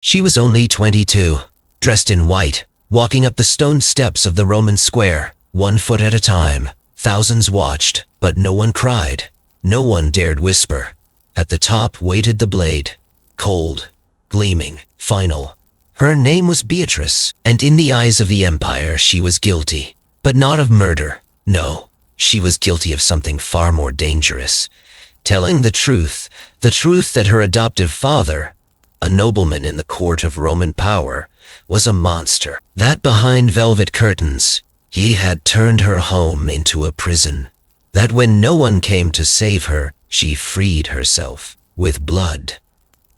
She was only 22, dressed in white, walking up the stone steps of the Roman square, 1 foot at a time. Thousands watched, but no one cried. No one dared whisper. At the top waited the blade, cold, gleaming, final. Her name was Beatrice, and in the eyes of the empire she was guilty. But not of murder. No, she was guilty of something far more dangerous. Telling the truth that her adoptive father, a nobleman in the court of Roman power, was a monster. That behind velvet curtains, he had turned her home into a prison. That when no one came to save her, she freed herself with blood.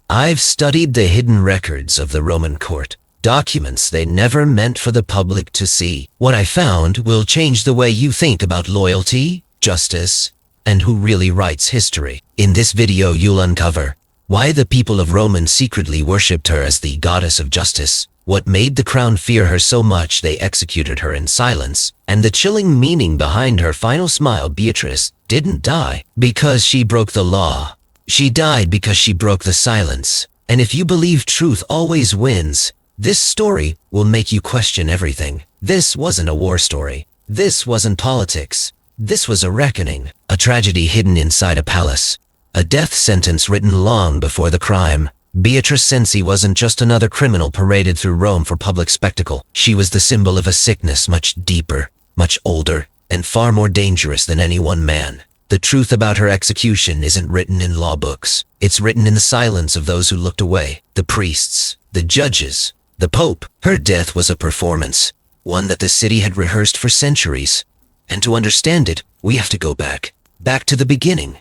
I've studied the hidden records of the Roman court, documents they never meant for the public to see. What I found will change the way you think about loyalty, justice, and who really writes history. In this video you'll uncover why the people of Rome secretly worshipped her as the goddess of justice, what made the crown fear her so much they executed her in silence, and the chilling meaning behind her final smile. Beatrice didn't die because she broke the law. She died because she broke the silence. And if you believe truth always wins, this story will make you question everything. This wasn't a war story. This wasn't politics. This was a reckoning, a tragedy hidden inside a palace, a death sentence written long before the crime. Beatrice Cenci wasn't just another criminal paraded through Rome for public spectacle. She was the symbol of a sickness much deeper, much older, and far more dangerous than any one man. The truth about her execution isn't written in law books. It's written in the silence of those who looked away, the priests, the judges, the Pope. Her death was a performance, one that the city had rehearsed for centuries. And to understand it, we have to go back to the beginning,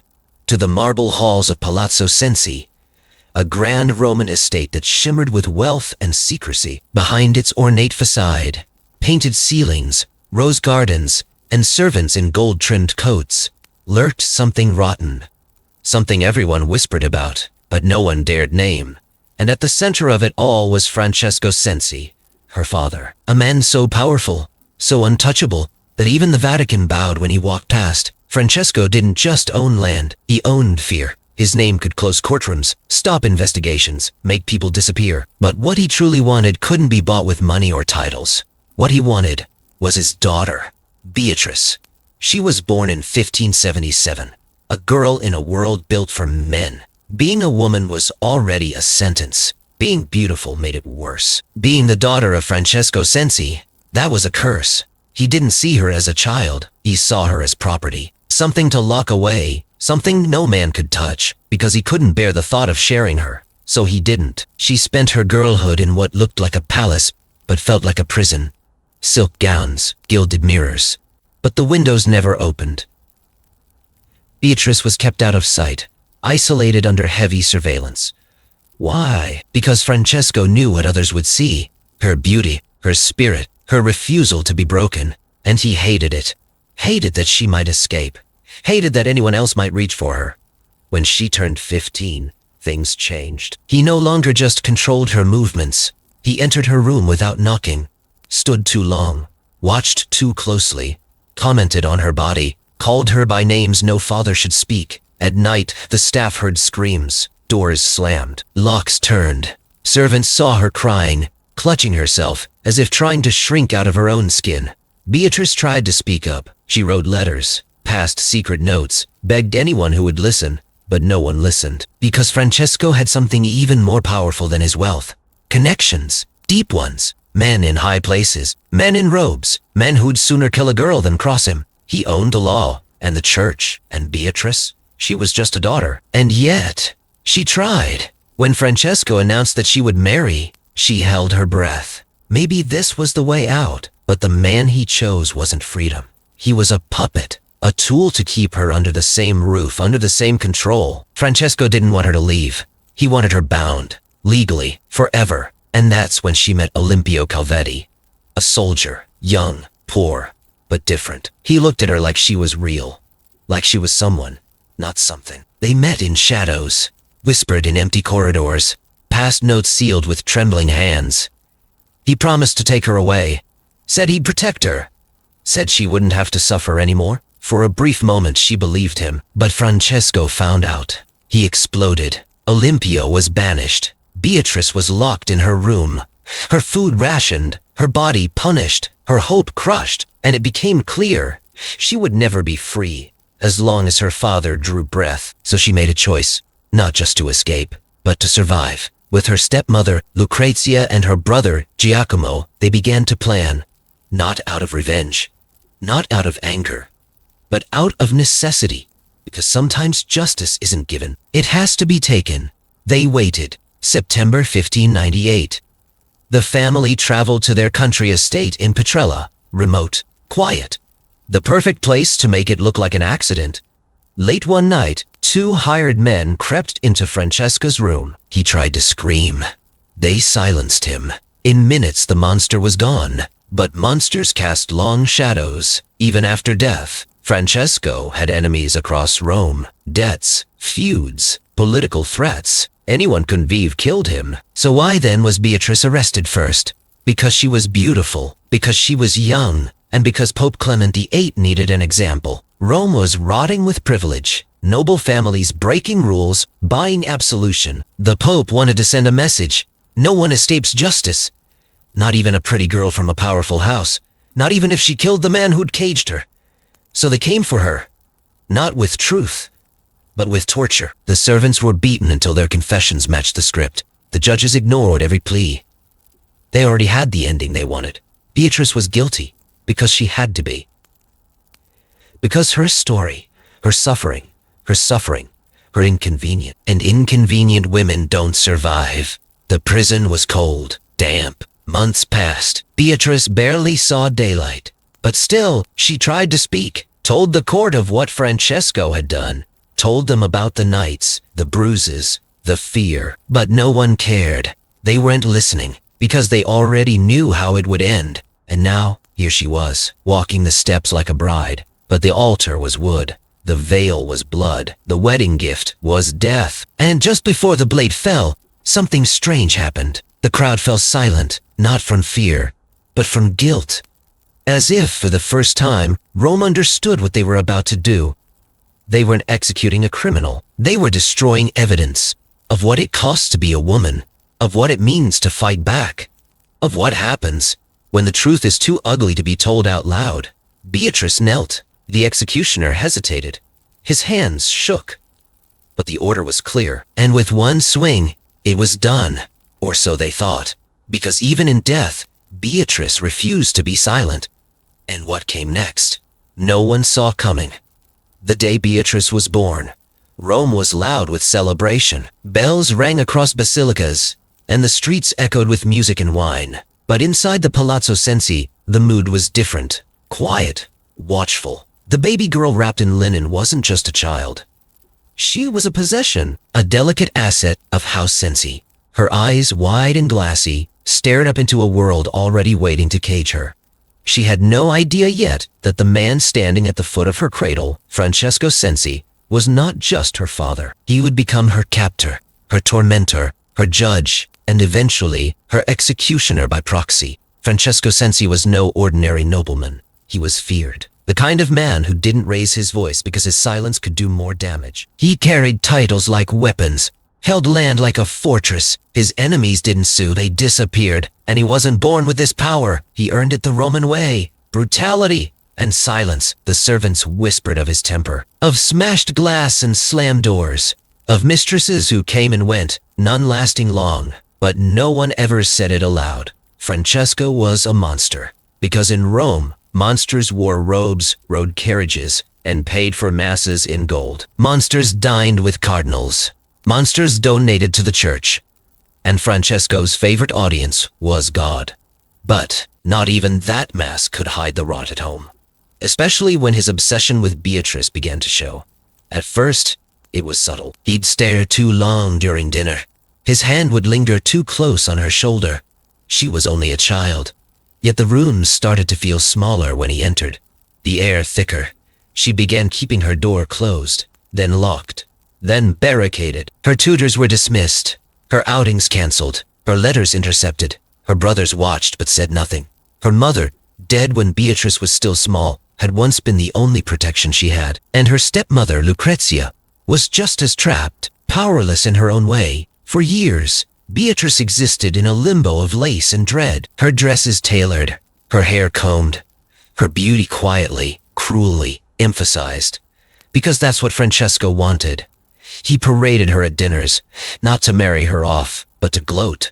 to the marble halls of Palazzo Cenci, a grand Roman estate that shimmered with wealth and secrecy. Behind its ornate facade, painted ceilings, rose gardens, and servants in gold-trimmed coats, lurked something rotten, something everyone whispered about, but no one dared name. And at the center of it all was Francesco Cenci, her father, a man so powerful, so untouchable, that even the Vatican bowed when he walked past. Francesco didn't just own land, he owned fear. His name could close courtrooms, stop investigations, make people disappear. But what he truly wanted couldn't be bought with money or titles. What he wanted was his daughter, Beatrice. She was born in 1577, a girl in a world built for men. Being a woman was already a sentence. Being beautiful made it worse. Being the daughter of Francesco Cenci, that was a curse. He didn't see her as a child, he saw her as property. Something to lock away, something no man could touch, because he couldn't bear the thought of sharing her. So he didn't. She spent her girlhood in what looked like a palace, but felt like a prison. Silk gowns, gilded mirrors. But the windows never opened. Beatrice was kept out of sight, isolated under heavy surveillance. Why? Because Francesco knew what others would see. Her beauty, her spirit, her refusal to be broken. And he hated it. Hated that she might escape. Hated that anyone else might reach for her. When she turned 15, things changed. He no longer just controlled her movements. He entered her room without knocking, stood too long, watched too closely, commented on her body, called her by names no father should speak. At night, the staff heard screams, doors slammed, locks turned. Servants saw her crying, clutching herself, as if trying to shrink out of her own skin. Beatrice tried to speak up. She wrote letters, passed secret notes, begged anyone who would listen, but no one listened. Because Francesco had something even more powerful than his wealth. Connections, deep ones, men in high places, men in robes, men who'd sooner kill a girl than cross him. He owned the law, and the church, and Beatrice. She was just a daughter. And yet, she tried. When Francesco announced that she would marry, she held her breath. Maybe this was the way out, but the man he chose wasn't freedom. He was a puppet, a tool to keep her under the same roof, under the same control. Francesco didn't want her to leave. He wanted her bound, legally, forever. And that's when she met Olimpio Calvetti, a soldier, young, poor, but different. He looked at her like she was real, like she was someone, not something. They met in shadows, whispered in empty corridors, passed notes sealed with trembling hands. He promised to take her away, said he'd protect her, said she wouldn't have to suffer anymore. For a brief moment she believed him, but Francesco found out. He exploded. Olimpio was banished. Beatrice was locked in her room, her food rationed, her body punished, her hope crushed, and it became clear she would never be free as long as her father drew breath. So she made a choice, not just to escape, but to survive. With her stepmother, Lucrezia, and her brother, Giacomo, they began to plan, not out of revenge, not out of anger, but out of necessity, because sometimes justice isn't given. It has to be taken. They waited. September 1598. The family traveled to their country estate in Petrella, remote, quiet. The perfect place to make it look like an accident. Late one night, 2 hired men crept into Francesca's room. He tried to scream. They silenced him. In minutes the monster was gone. But monsters cast long shadows, even after death. Francesco had enemies across Rome, debts, feuds, political threats. Anyone convive killed him. So why then was Beatrice arrested first? Because she was beautiful, because she was young, and because Pope Clement VIII needed an example. Rome was rotting with privilege, noble families breaking rules, buying absolution. The Pope wanted to send a message. No one escapes justice. Not even a pretty girl from a powerful house. Not even if she killed the man who'd caged her. So they came for her. Not with truth, but with torture. The servants were beaten until their confessions matched the script. The judges ignored every plea. They already had the ending they wanted. Beatrice was guilty because she had to be. Because her story, her suffering, her inconvenient, and inconvenient women don't survive. The prison was cold, damp. Months passed. Beatrice barely saw daylight. But still, she tried to speak, told the court of what Francesco had done, told them about the nights, the bruises, the fear. But no one cared. They weren't listening, because they already knew how it would end. And now, here she was, walking the steps like a bride. But the altar was wood. The veil was blood. The wedding gift was death. And just before the blade fell, something strange happened. The crowd fell silent, not from fear, but from guilt. As if, for the first time, Rome understood what they were about to do. They weren't executing a criminal. They were destroying evidence of what it costs to be a woman, of what it means to fight back, of what happens when the truth is too ugly to be told out loud. Beatrice knelt. The executioner hesitated. His hands shook. But the order was clear, and with one swing, it was done. Or so they thought, because even in death, Beatrice refused to be silent. And what came next? No one saw coming. The day Beatrice was born, Rome was loud with celebration. Bells rang across basilicas, and the streets echoed with music and wine. But inside the Palazzo Cenci, the mood was different. Quiet, watchful. The baby girl wrapped in linen wasn't just a child. She was a possession, a delicate asset of House Cenci. Her eyes, wide and glassy, stared up into a world already waiting to cage her. She had no idea yet that the man standing at the foot of her cradle, Francesco Cenci, was not just her father. He would become her captor, her tormentor, her judge, and eventually her executioner by proxy. Francesco Cenci was no ordinary nobleman. He was feared. The kind of man who didn't raise his voice because his silence could do more damage. He carried titles like weapons, held land like a fortress. His enemies didn't sue, they disappeared. And he wasn't born with this power. He earned it the Roman way. Brutality and silence. The servants whispered of his temper, of smashed glass and slammed doors, of mistresses who came and went, none lasting long. But no one ever said it aloud. Francesco was a monster. Because in Rome, monsters wore robes, rode carriages, and paid for masses in gold. Monsters dined with cardinals. Monsters donated to the church. And Francesco's favorite audience was God. But not even that mask could hide the rot at home. Especially when his obsession with Beatrice began to show. At first, it was subtle. He'd stare too long during dinner. His hand would linger too close on her shoulder. She was only a child. Yet the rooms started to feel smaller when he entered. The air thicker. She began keeping her door closed, then locked, then barricaded. Her tutors were dismissed, her outings cancelled, her letters intercepted. Her brothers watched but said nothing. Her mother, dead when Beatrice was still small, had once been the only protection she had. And her stepmother, Lucrezia, was just as trapped, powerless in her own way. For years, Beatrice existed in a limbo of lace and dread, her dresses tailored, her hair combed, her beauty quietly, cruelly emphasized. Because that's what Francesco wanted. He paraded her at dinners, not to marry her off, but to gloat.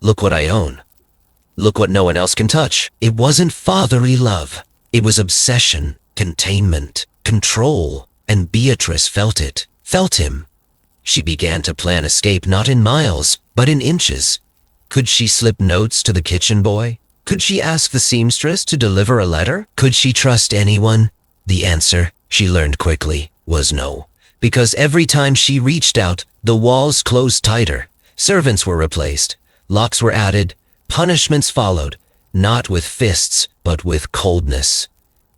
Look what I own. Look what no one else can touch. It wasn't fatherly love. It was obsession, containment, control, and Beatrice felt it, felt him. She began to plan escape not in miles, but in inches. Could she slip notes to the kitchen boy? Could she ask the seamstress to deliver a letter? Could she trust anyone? The answer, she learned quickly, was no. Because every time she reached out, the walls closed tighter. Servants were replaced. Locks were added. Punishments followed. Not with fists, but with coldness.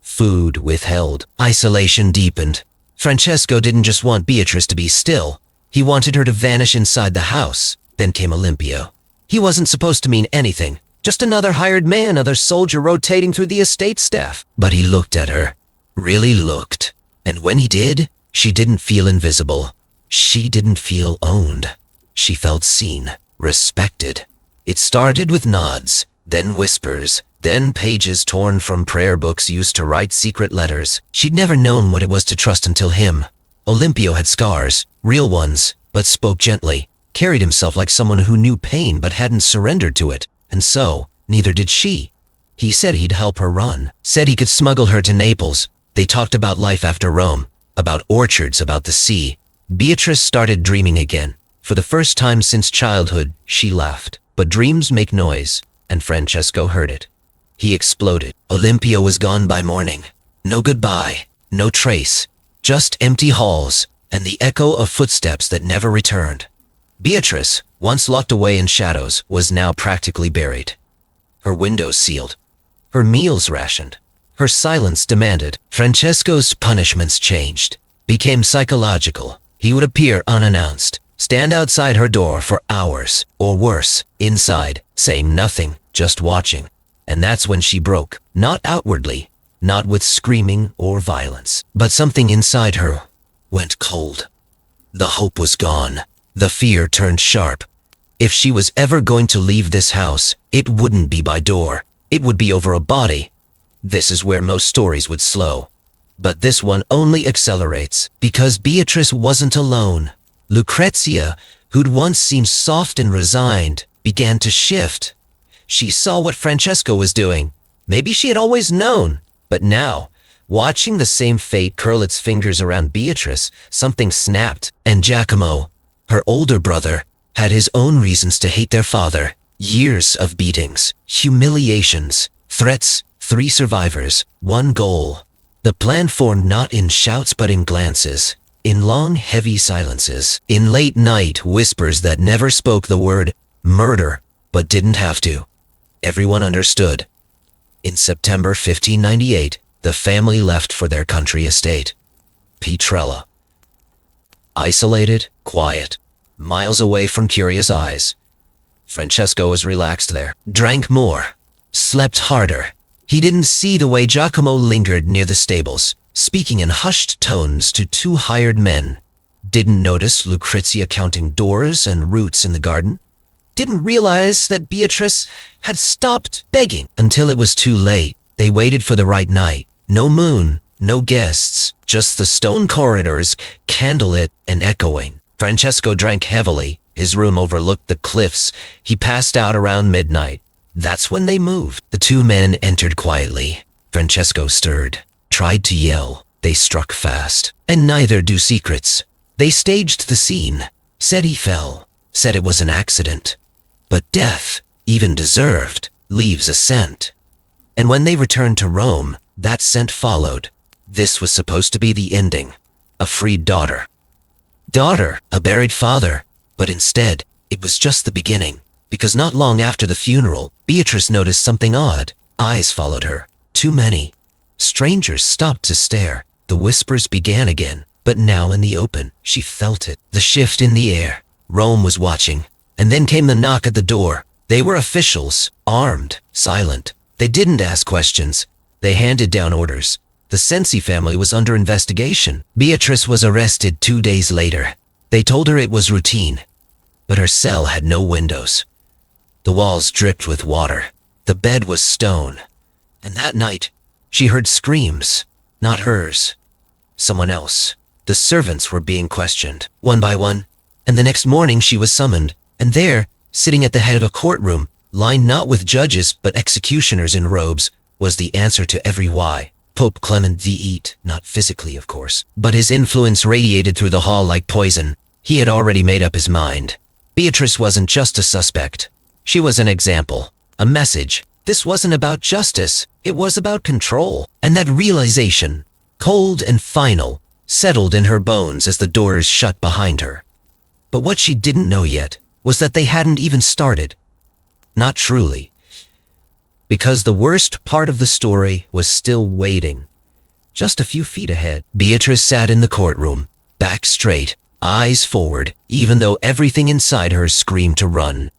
Food withheld. Isolation deepened. Francesco didn't just want Beatrice to be still. He wanted her to vanish inside the house. Then came Olimpio. He wasn't supposed to mean anything. Just another hired man, another soldier rotating through the estate staff. But he looked at her. Really looked. And when he did, she didn't feel invisible. She didn't feel owned. She felt seen, respected. It started with nods, then whispers, then pages torn from prayer books used to write secret letters. She'd never known what it was to trust until him. Olimpio had scars, real ones, but spoke gently, carried himself like someone who knew pain but hadn't surrendered to it, and so, neither did she. He said he'd help her run, said he could smuggle her to Naples. They talked about life after Rome, about orchards, about the sea. Beatrice started dreaming again. For the first time since childhood, she laughed. But dreams make noise, and Francesco heard it. He exploded. Olimpio was gone by morning. No goodbye, no trace, just empty halls and the echo of footsteps that never returned. Beatrice, once locked away in shadows, was now practically buried. Her windows sealed, her meals rationed, her silence demanded. Francesco's punishments changed, became psychological. He would appear unannounced, stand outside her door for hours, or worse, inside, saying nothing, just watching. And that's when she broke, not outwardly, not with screaming or violence, but something inside her went cold. The hope was gone. The fear turned sharp. If she was ever going to leave this house, it wouldn't be by door. It would be over a body. This is where most stories would slow. But this one only accelerates, because Beatrice wasn't alone. Lucrezia, who'd once seemed soft and resigned, began to shift. She saw what Francesco was doing. Maybe she had always known, but now, watching the same fate curl its fingers around Beatrice, something snapped, and Giacomo, her older brother, had his own reasons to hate their father. Years of beatings, humiliations, threats, 3 survivors, 1 goal. The plan formed not in shouts but in glances, in long, heavy silences, in late night whispers that never spoke the word murder, but didn't have to. Everyone understood. In September 1598, the family left for their country estate, Petrella. Isolated, quiet, miles away from curious eyes. Francesco was relaxed there, drank more, slept harder. He didn't see the way Giacomo lingered near the stables, speaking in hushed tones to 2 hired men. Didn't notice Lucrezia counting doors and roots in the garden. Didn't realize that Beatrice had stopped begging until it was too late. They waited for the right night. No moon, no guests, just the stone corridors, candlelit and echoing. Francesco drank heavily. His room overlooked the cliffs. He passed out around midnight. That's when they moved. The 2 men entered quietly. Francesco stirred, tried to yell. They struck fast. And neither do secrets. They staged the scene, said he fell, said it was an accident. But death, even deserved, leaves a scent. And when they returned to Rome, that scent followed. This was supposed to be the ending. A freed daughter. A buried father. But instead, it was just the beginning. Because not long after the funeral, Beatrice noticed something odd. Eyes followed her. Too many. Strangers stopped to stare. The whispers began again. But now in the open, she felt it. The shift in the air. Rome was watching. And then came the knock at the door. They were officials, armed, silent. They didn't ask questions. They handed down orders. The Sensi family was under investigation. Beatrice was arrested 2 days later. They told her it was routine. but her cell had no windows. The walls dripped with water. The bed was stone. And that night, she heard screams, not hers, someone else. The servants were being questioned, one by one, and the next morning she was summoned, and there, sitting at the head of a courtroom, lined not with judges but executioners in robes, was the answer to every why. Pope Clement VIII, not physically, of course, but his influence radiated through the hall like poison. He had already made up his mind. Beatrice wasn't just a suspect. She was an example, a message. This wasn't about justice, it was about control. And that realization, cold and final, settled in her bones as the doors shut behind her. But what she didn't know yet was that they hadn't even started. Not truly. Because the worst part of the story was still waiting. Just a few feet ahead, Beatrice sat in the courtroom, back straight, eyes forward, even though everything inside her screamed to run.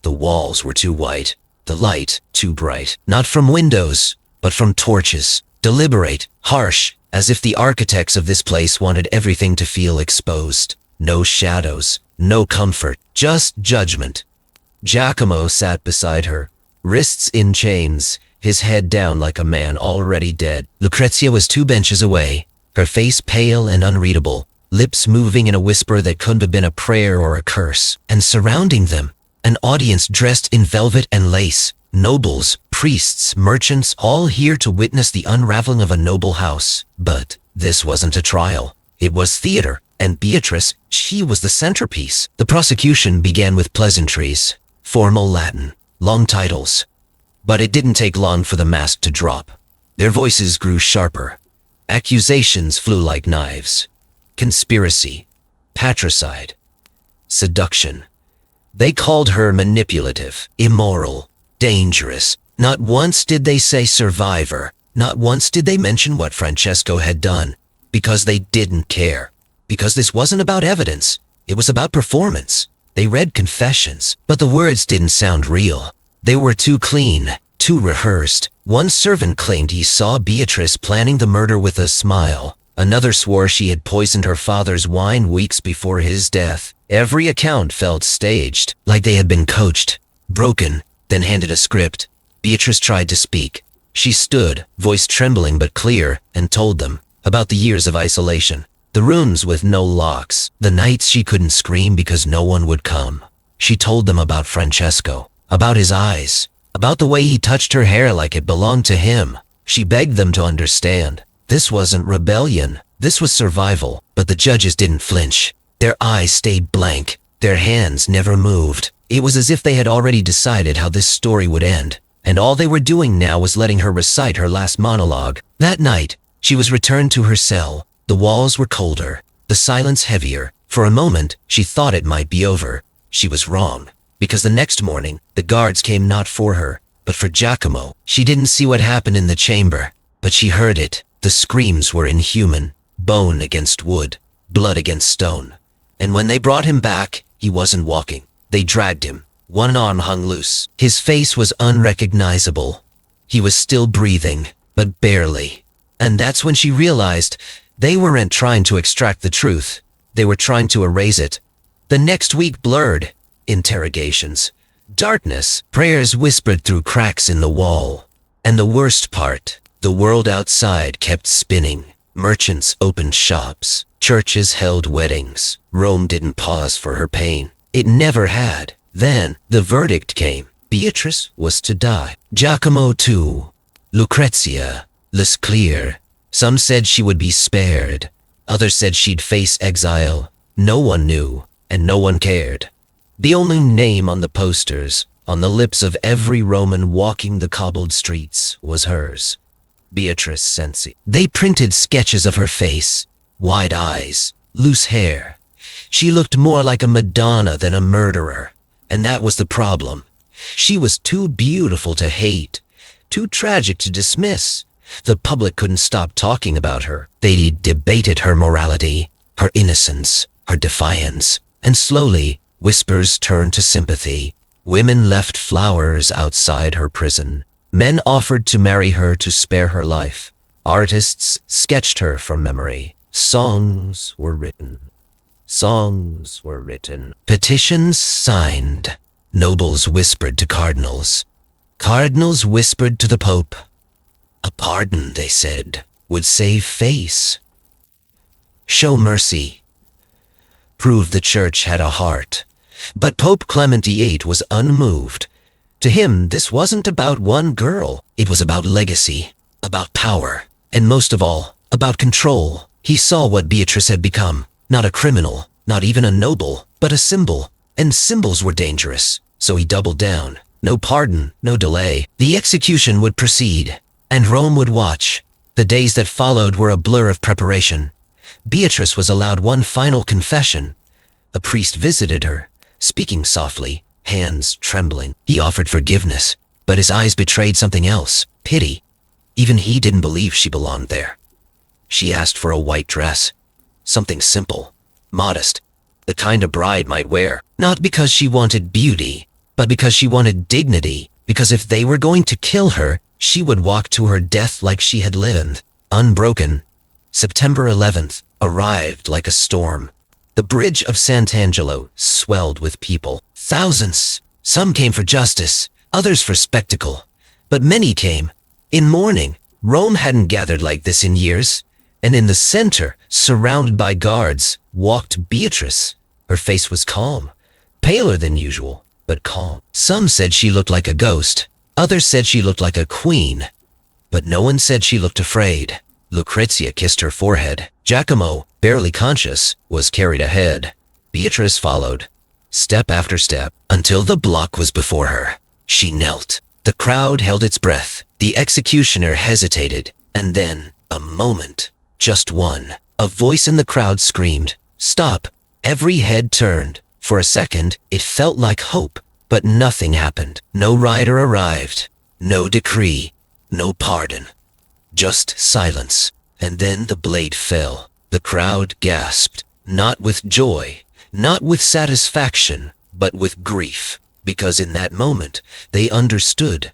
The walls were too white, the light too bright, not from windows, but from torches, deliberate, harsh, as if the architects of this place wanted everything to feel exposed. No shadows, no comfort, just judgment. Giacomo sat beside her, wrists in chains, his head down like a man already dead. Lucrezia was 2 benches away, her face pale and unreadable, lips moving in a whisper that couldn't have been a prayer or a curse. And surrounding them, an audience dressed in velvet and lace, nobles, priests, merchants, all here to witness the unraveling of a noble house. But this wasn't a trial. It was theater, and Beatrice, she was the centerpiece. The prosecution began with pleasantries, formal Latin, long titles. But it didn't take long for the mask to drop. Their voices grew sharper. Accusations flew like knives. Conspiracy, patricide, seduction. They called her manipulative, immoral, dangerous. Not once did they say survivor. Not once did they mention what Francesco had done. Because they didn't care. Because this wasn't about evidence. It was about performance. They read confessions, but the words didn't sound real. They were too clean, too rehearsed. One servant claimed he saw Beatrice planning the murder with a smile. Another swore she had poisoned her father's wine weeks before his death. Every account felt staged, like they had been coached, broken, then handed a script. Beatrice tried to speak. She stood, voice trembling but clear, and told them about the years of isolation. The rooms with no locks, the nights she couldn't scream because no one would come. She told them about Francesco, about his eyes, about the way he touched her hair like it belonged to him. She begged them to understand. This wasn't rebellion, this was survival. But the judges didn't flinch. Their eyes stayed blank, their hands never moved. It was as if they had already decided how this story would end, and all they were doing now was letting her recite her last monologue. That night, she was returned to her cell. The walls were colder, the silence heavier. For a moment, she thought it might be over. She was wrong, because the next morning, the guards came not for her, but for Giacomo. She didn't see what happened in the chamber, but she heard it. The screams were inhuman, bone against wood, blood against stone. And when they brought him back, he wasn't walking. They dragged him. One arm hung loose. His face was unrecognizable. He was still breathing, but barely. And that's when she realized they weren't trying to extract the truth. They were trying to erase it. The next week blurred. Interrogations. Darkness. Prayers whispered through cracks in the wall. And the worst part, the world outside kept spinning. Merchants opened shops. Churches held weddings. Rome didn't pause for her pain. It never had. Then the verdict came. Beatrice was to die. Giacomo too. Lucrezia. Less clear. Some said she would be spared. Others said she'd face exile. No one knew, and no one cared. The only name on the posters, on the lips of every Roman walking the cobbled streets, was hers. Beatrice Cenci. They printed sketches of her face, wide eyes, loose hair. She looked more like a Madonna than a murderer, and that was the problem. She was too beautiful to hate, too tragic to dismiss. The public couldn't stop talking about her. They debated her morality, her innocence, her defiance, and slowly, whispers turned to sympathy. Women left flowers outside her prison. Men offered to marry her to spare her life. Artists sketched her from memory. Songs were written. Songs were written, petitions signed, nobles whispered to cardinals. Cardinals whispered to the Pope. A pardon, they said, would save face. Show mercy. Prove the church had a heart. But Pope Clement VIII was unmoved. To him, this wasn't about one girl. It was about legacy, about power, and most of all, about control. He saw what Beatrice had become. Not a criminal, not even a noble, but a symbol. And symbols were dangerous. So he doubled down. No pardon, no delay. The execution would proceed, and Rome would watch. The days that followed were a blur of preparation. Beatrice was allowed one final confession. A priest visited her, speaking softly, hands trembling. He offered forgiveness, but his eyes betrayed something else, pity. Even he didn't believe she belonged there. She asked for a white dress. Something simple, modest, the kind a bride might wear. Not because she wanted beauty, but because she wanted dignity. Because if they were going to kill her, she would walk to her death like she had lived, unbroken. September 11th arrived like a storm. The bridge of Sant'Angelo swelled with people. Thousands. Some came for justice, others for spectacle. But many came in mourning. Rome hadn't gathered like this in years. And in the center, surrounded by guards, walked Beatrice. Her face was calm, paler than usual, but calm. Some said she looked like a ghost. Others said she looked like a queen. But no one said she looked afraid. Lucrezia kissed her forehead. Giacomo, barely conscious, was carried ahead. Beatrice followed, step after step, until the block was before her. She knelt. The crowd held its breath. The executioner hesitated. And then, a moment, just one. A voice in the crowd screamed, "Stop!" Every head turned. For a second, it felt like hope, but nothing happened. No rider arrived. No decree. No pardon. Just silence. And then the blade fell. The crowd gasped, not with joy, not with satisfaction, but with grief, because in that moment, they understood.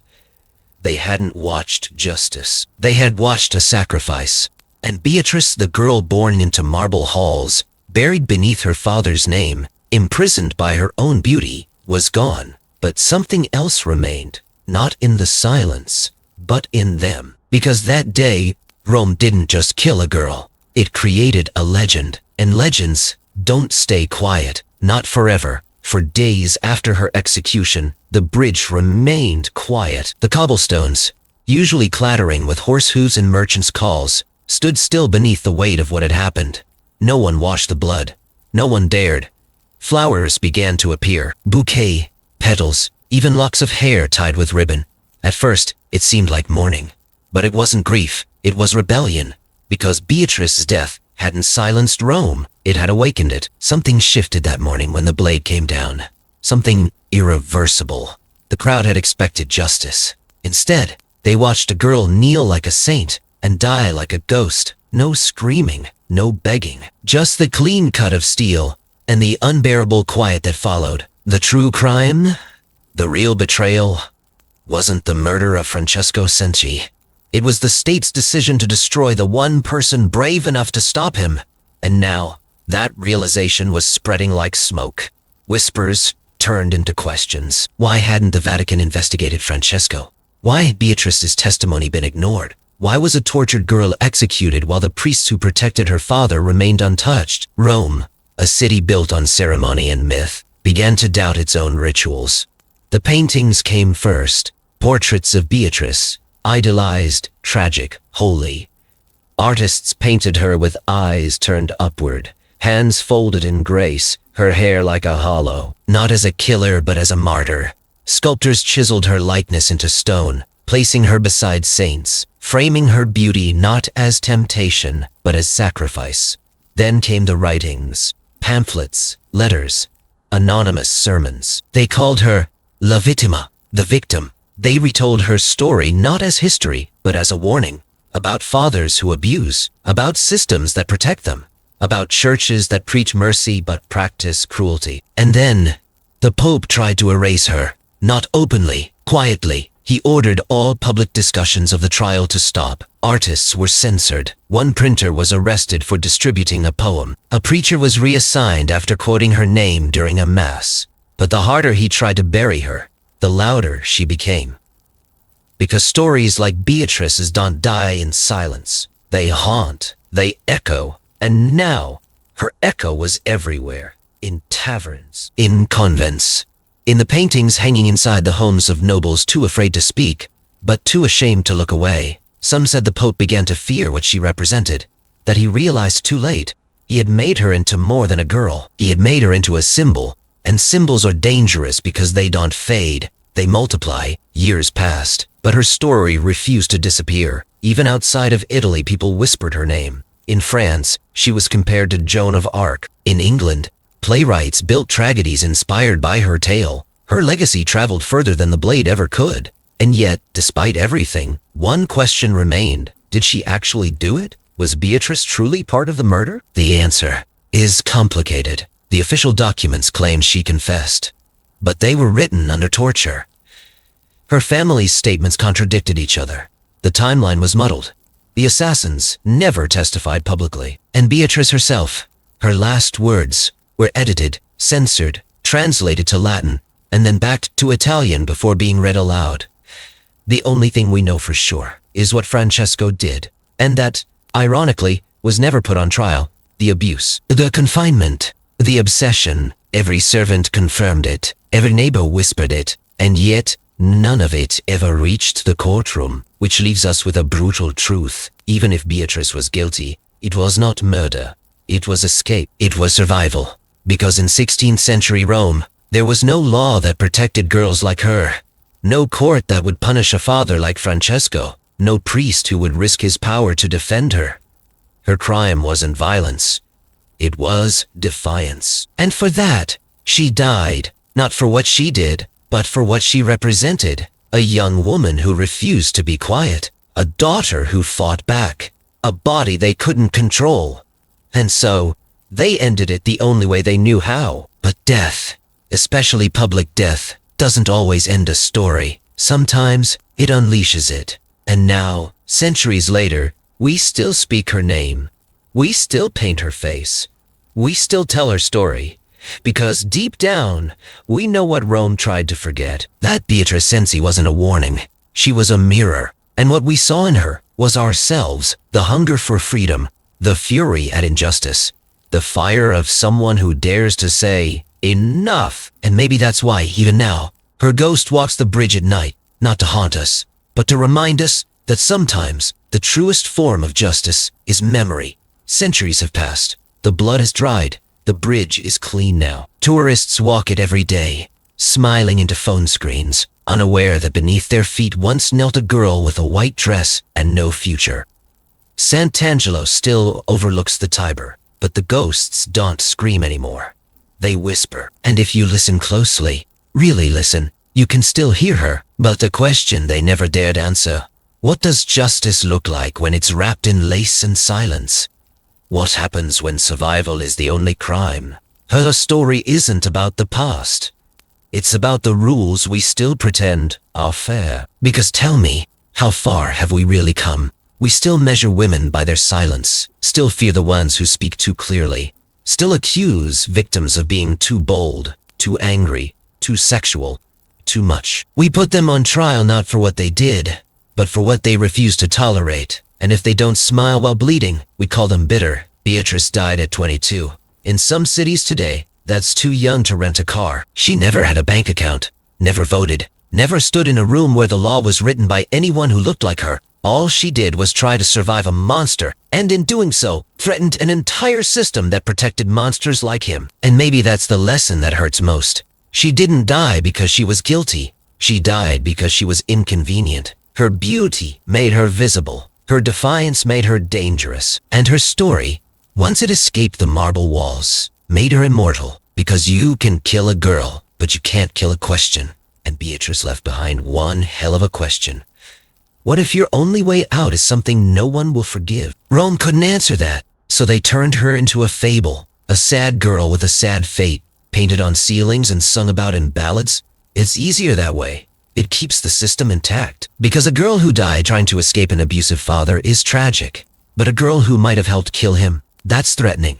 They hadn't watched justice. They had watched a sacrifice. And Beatrice, the girl born into marble halls, buried beneath her father's name, imprisoned by her own beauty, was gone. But something else remained, not in the silence, but in them. Because that day, Rome didn't just kill a girl. It created a legend. And legends don't stay quiet, not forever. For days after her execution, the bridge remained quiet. The cobblestones, usually clattering with horse hooves and merchants' calls, stood still beneath the weight of what had happened. No one washed the blood. No one dared. Flowers began to appear. Bouquet, petals, even locks of hair tied with ribbon. At first, it seemed like mourning. But it wasn't grief. It was rebellion. Because Beatrice's death hadn't silenced Rome. It had awakened it. Something shifted that morning when the blade came down. Something irreversible. The crowd had expected justice. Instead, they watched a girl kneel like a saint and die like a ghost. No screaming, no begging. Just the clean cut of steel and the unbearable quiet that followed. The true crime, the real betrayal, wasn't the murder of Francesco Cenci. It was the state's decision to destroy the one person brave enough to stop him. And now, that realization was spreading like smoke. Whispers turned into questions. Why hadn't the Vatican investigated Francesco? Why had Beatrice's testimony been ignored? Why was a tortured girl executed while the priests who protected her father remained untouched? Rome, a city built on ceremony and myth, began to doubt its own rituals. The paintings came first. Portraits of Beatrice, idolized, tragic, holy. Artists painted her with eyes turned upward, hands folded in grace, her hair like a hollow, not as a killer but as a martyr. Sculptors chiseled her likeness into stone, placing her beside saints, framing her beauty not as temptation, but as sacrifice. Then came the writings, pamphlets, letters, anonymous sermons. They called her La Vittima, the victim. They retold her story not as history, but as a warning. About fathers who abuse, about systems that protect them, about churches that preach mercy but practice cruelty. And then, the Pope tried to erase her. Not openly, quietly. He ordered all public discussions of the trial to stop. Artists were censored. One printer was arrested for distributing a poem. A preacher was reassigned after quoting her name during a mass. But the harder he tried to bury her, the louder she became. Because stories like Beatrice's don't die in silence. They haunt, they echo, and now her echo was everywhere. In taverns, in convents, in the paintings hanging inside the homes of nobles too afraid to speak, but too ashamed to look away. Some said the Pope began to fear what she represented, that he realized too late. He had made her into more than a girl. He had made her into a symbol, and symbols are dangerous because they don't fade, they multiply. Years passed, but her story refused to disappear. Even outside of Italy, people whispered her name. In France, she was compared to Joan of Arc. In England, playwrights built tragedies inspired by her tale. Her legacy traveled further than the blade ever could. And yet, despite everything, one question remained. Did she actually do it? Was Beatrice truly part of the murder? The answer is complicated. The official documents claim she confessed, but they were written under torture. Her family's statements contradicted each other. The timeline was muddled. The assassins never testified publicly. And Beatrice herself, her last words were edited, censored, translated to Latin, and then back to Italian before being read aloud. The only thing we know for sure is what Francesco did, and that, ironically, was never put on trial. The abuse, the confinement, the obsession. Every servant confirmed it, every neighbor whispered it, and yet none of it ever reached the courtroom, which leaves us with a brutal truth. Even if Beatrice was guilty, it was not murder. It was escape. It was survival. Because in 16th century Rome, there was no law that protected girls like her. No court that would punish a father like Francesco. No priest who would risk his power to defend her. Her crime wasn't violence. It was defiance. And for that, she died. Not for what she did, but for what she represented. A young woman who refused to be quiet. A daughter who fought back. A body they couldn't control. And so, they ended it the only way they knew how. But death, especially public death, doesn't always end a story. Sometimes, it unleashes it. And now, centuries later, we still speak her name. We still paint her face. We still tell her story. Because deep down, we know what Rome tried to forget. That Beatrice Cenci wasn't a warning. She was a mirror. And what we saw in her was ourselves. The hunger for freedom. The fury at injustice. The fire of someone who dares to say, enough. And maybe that's why, even now, her ghost walks the bridge at night, not to haunt us, but to remind us that sometimes the truest form of justice is memory. Centuries have passed. The blood has dried. The bridge is clean now. Tourists walk it every day, smiling into phone screens, unaware that beneath their feet once knelt a girl with a white dress and no future. Sant'Angelo still overlooks the Tiber, but the ghosts don't scream anymore. They whisper, and if you listen closely, really listen, you can still hear her. But the question they never dared answer: what does justice look like when it's wrapped in lace and silence? What happens when survival is the only crime? Her story isn't about the past. It's about the rules we still pretend are fair. Because tell me, how far have we really come? We still measure women by their silence, still fear the ones who speak too clearly, still accuse victims of being too bold, too angry, too sexual, too much. We put them on trial not for what they did, but for what they refuse to tolerate. And if they don't smile while bleeding, we call them bitter. Beatrice died at 22. In some cities today, that's too young to rent a car. She never had a bank account, never voted, never stood in a room where the law was written by anyone who looked like her. All she did was try to survive a monster, and in doing so, threatened an entire system that protected monsters like him. And maybe that's the lesson that hurts most. She didn't die because she was guilty. She died because she was inconvenient. Her beauty made her visible. Her defiance made her dangerous. And her story, once it escaped the marble walls, made her immortal. Because you can kill a girl, but you can't kill a question. And Beatrice left behind one hell of a question. What if your only way out is something no one will forgive? Rome couldn't answer that, so they turned her into a fable. A sad girl with a sad fate, painted on ceilings and sung about in ballads. It's easier that way. It keeps the system intact. Because a girl who died trying to escape an abusive father is tragic. But a girl who might have helped kill him, that's threatening.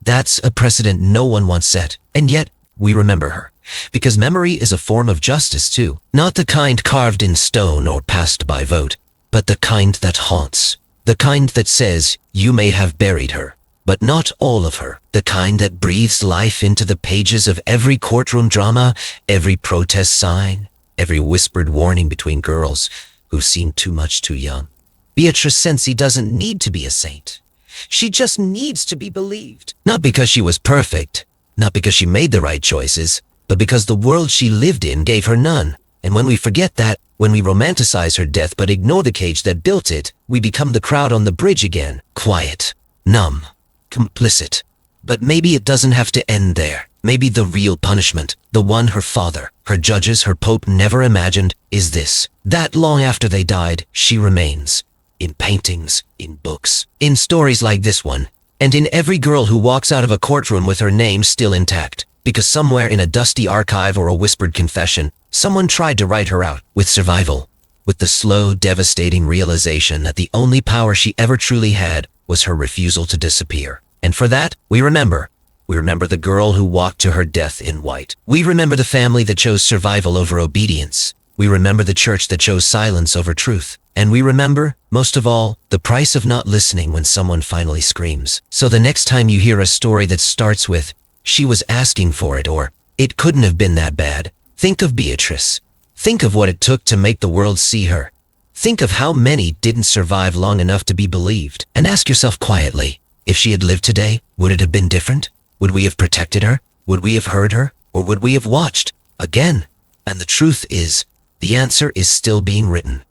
That's a precedent no one wants set. And yet, we remember her. Because memory is a form of justice too. Not the kind carved in stone or passed by vote, but the kind that haunts. The kind that says, you may have buried her, but not all of her. The kind that breathes life into the pages of every courtroom drama, every protest sign, every whispered warning between girls who seem too much too young. Beatrice Cenci doesn't need to be a saint. She just needs to be believed. Not because she was perfect, not because she made the right choices, but because the world she lived in gave her none. And when we forget that, when we romanticize her death but ignore the cage that built it, we become the crowd on the bridge again. Quiet, numb, complicit. But maybe it doesn't have to end there. Maybe the real punishment, the one her father, her judges, her pope never imagined, is this. That long after they died, she remains. In paintings, in books, in stories like this one, and in every girl who walks out of a courtroom with her name still intact. Because somewhere in a dusty archive or a whispered confession, someone tried to write her out with survival, with the slow, devastating realization that the only power she ever truly had was her refusal to disappear. And for that, we remember. We remember the girl who walked to her death in white. We remember the family that chose survival over obedience. We remember the church that chose silence over truth. And we remember, most of all, the price of not listening when someone finally screams. So the next time you hear a story that starts with, she was asking for it, or it couldn't have been that bad, think of Beatrice. Think of what it took to make the world see her. Think of how many didn't survive long enough to be believed. And ask yourself quietly, if she had lived today, would it have been different? Would we have protected her? Would we have heard her? Or would we have watched? Again. And the truth is, the answer is still being written.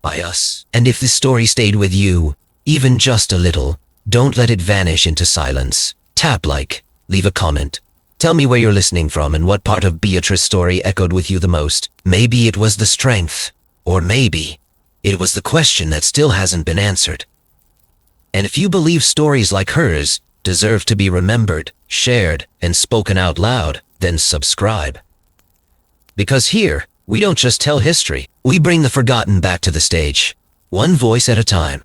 By us. And if this story stayed with you, even just a little, don't let it vanish into silence. Tap like. Leave a comment. Tell me where you're listening from and what part of Beatrice's story echoed with you the most. Maybe it was the strength, or maybe it was the question that still hasn't been answered. And if you believe stories like hers deserve to be remembered, shared, and spoken out loud, then subscribe. Because here, we don't just tell history, we bring the forgotten back to the stage, one voice at a time.